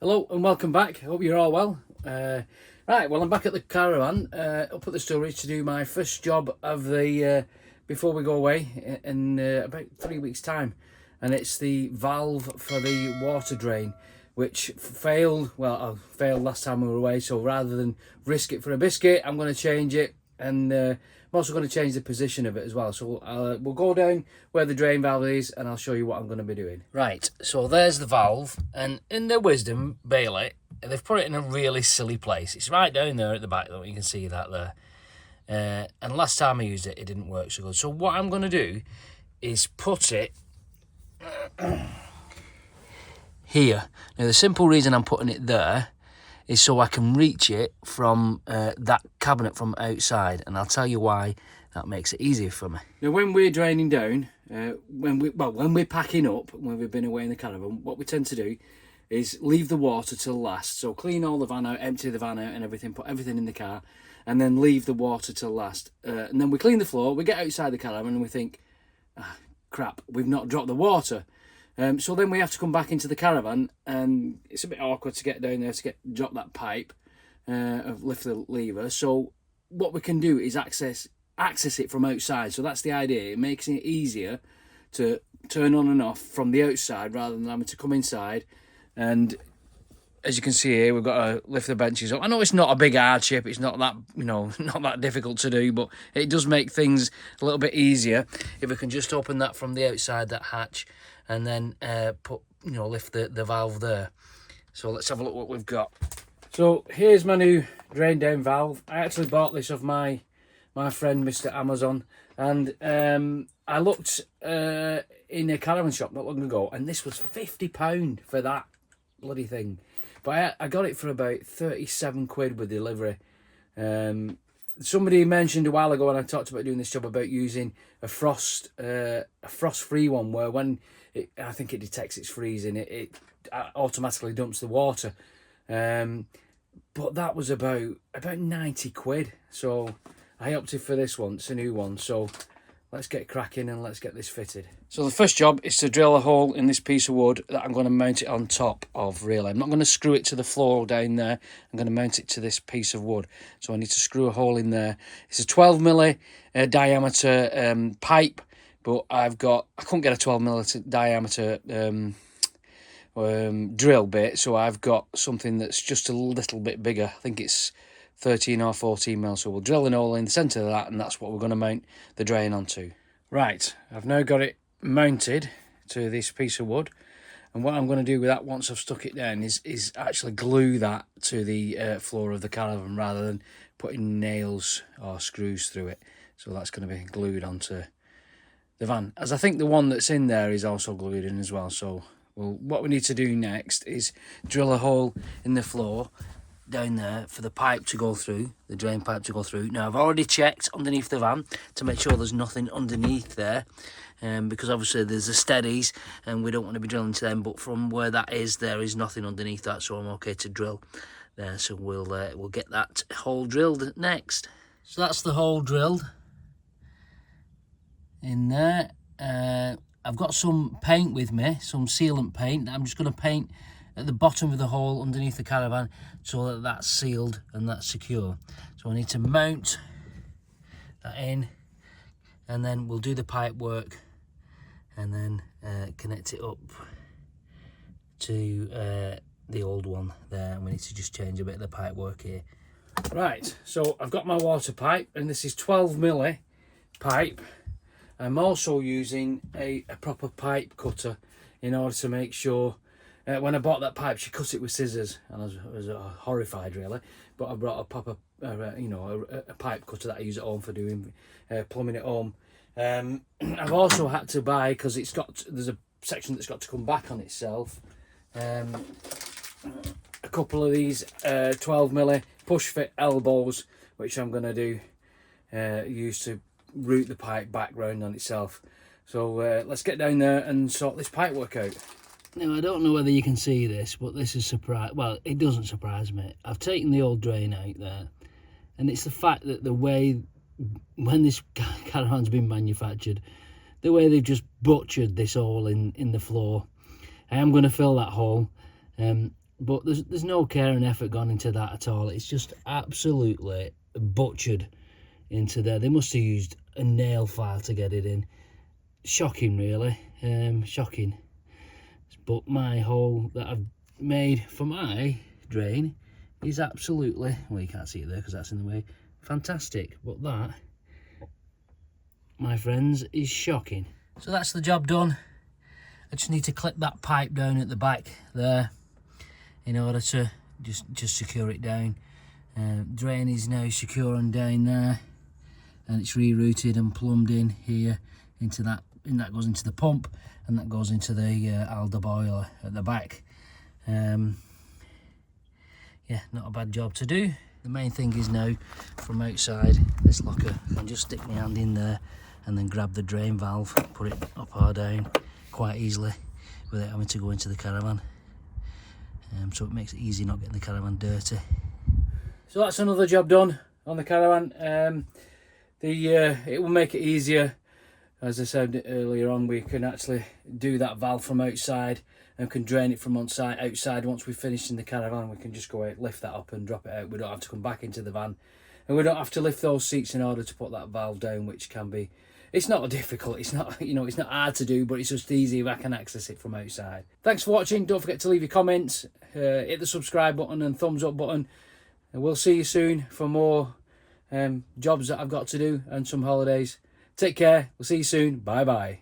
Hello and welcome back. Hope you're all well. Right, well, I'm back at the caravan up at the storage to do my first job of the before we go away in about 3 weeks' time, and it's the valve for the water drain, which failed. Well, I failed last time we were away, so rather than risk it for a biscuit, I'm going to change it, and I'm also going to change the position of it as well. So we'll go down where the drain valve is and I'll show you what I'm going to be doing. Right, so there's the valve, and in their wisdom, Bailey, they've put it in a really silly place. It's right down there at the back though, you can see that there. And last time I used it, it didn't work so good. So what I'm going to do is put it here. Now the simple reason I'm putting it there is so I can reach it from that cabinet from outside, and I'll tell you why that makes it easier for me. Now when we're draining down, when we're packing up, when we've been away in the caravan, what we tend to do is leave the water till last. So clean all the van out, empty the van out and everything, put everything in the car, and then leave the water till last. And then we clean the floor, we get outside the caravan and we think, crap, we've not dropped the water. So then we have to come back into the caravan, and it's a bit awkward to get down there to drop that pipe, lift the lever. So what we can do is access it from outside. So that's the idea. It makes it easier to turn on and off from the outside rather than having to come inside. And as you can see here, we've got to lift the benches up. I know it's not a big hardship. It's not that, not that difficult to do, but it does make things a little bit easier if we can just open that from the outside, that hatch, and then lift the valve there. So let's have a look what we've got. So here's my new drain down valve. I actually bought this off my friend Mr. Amazon, and I looked in a caravan shop not long ago, and this was £50 for that bloody thing. But I got it for about 37 quid with delivery. Somebody mentioned a while ago when I talked about doing this job about using a frost-free one, where when I think it detects it's freezing, it automatically dumps the water. But that was about 90 quid. So I opted for this one. It's a new one. So let's get cracking and let's get this fitted. So the first job is to drill a hole in this piece of wood that I'm going to mount it on top of, really. I'm not going to screw it to the floor down there. I'm going to mount it to this piece of wood. So I need to screw a hole in there. It's a 12mm diameter pipe, but I couldn't get a 12mm diameter drill bit, so I've got something that's just a little bit bigger. I think it's 13 or 14 mil. So we'll drill an hole in the centre of that, and that's what we're going to mount the drain onto. Right, I've now got it mounted to this piece of wood, and what I'm going to do with that once I've stuck it down is actually glue that to the floor of the caravan rather than putting nails or screws through it. So that's going to be glued onto the van, as I think the one that's in there is also glued in as well. So what we need to do next is drill a hole in the floor down there for the pipe to go through, the drain pipe to go through. Now I've already checked underneath the van to make sure there's nothing underneath there, because obviously there's the steadies and we don't want to be drilling to them, but from where that is, there is nothing underneath that, so I'm okay to drill there. So we'll get that hole drilled next. So that's the hole drilled in there. I've got some paint with me, some sealant paint that I'm just going to paint at the bottom of the hole underneath the caravan so that that's sealed and that's secure. So I need to mount that in, and then we'll do the pipe work and then connect it up to the old one there, and we need to just change a bit of the pipe work here. Right, so I've got my water pipe, and this is 12mm pipe. I'm also using a proper pipe cutter in order to make sure. When I bought that pipe, she cut it with scissors, and I was horrified, really. But I brought a proper, a pipe cutter that I use at home for doing plumbing at home. I've also had to buy, because there's a section that's got to come back on itself, a couple of these 12mm push fit elbows, which I'm going to do use to route the pipe back round on itself. So let's get down there and sort this pipe work out. Now, I don't know whether you can see this, but this is surprise. Well, it doesn't surprise me. I've taken the old drain out there, and it's the fact that the way, when this caravan's been manufactured, the way they've just butchered this hole in the floor. I am going to fill that hole. but there's no care and effort gone into that at all. It's just absolutely butchered into there. They must have used a nail file to get it in. Shocking, really. Shocking. But my hole that I've made for my drain is absolutely, well, you can't see it there because that's in the way, fantastic. But that, my friends, is shocking. So that's the job done. I just need to clip that pipe down at the back there in order to just secure it down. Drain is now secure and down there, and it's rerouted and plumbed in here into that, and that goes into the pump, and that goes into the alder boiler at the back. Yeah, not a bad job to do. The main thing is now, from outside this locker, I can just stick my hand in there and then grab the drain valve, put it up or down quite easily without having to go into the caravan. So it makes it easy not getting the caravan dirty. So that's another job done on the caravan. It will make it easier. As I said earlier on, we can actually do that valve from outside and can drain it from outside. Once we've finished in the caravan, we can just go out, lift that up and drop it out. We don't have to come back into the van, and we don't have to lift those seats in order to put that valve down, which can be, it's not difficult, it's not, you know, it's not hard to do, but it's just easy if I can access it from outside. Thanks for watching. Don't forget to leave your comments, hit the subscribe button and thumbs up button, and we'll see you soon for more jobs that I've got to do and some holidays. Take care. We'll see you soon. Bye bye.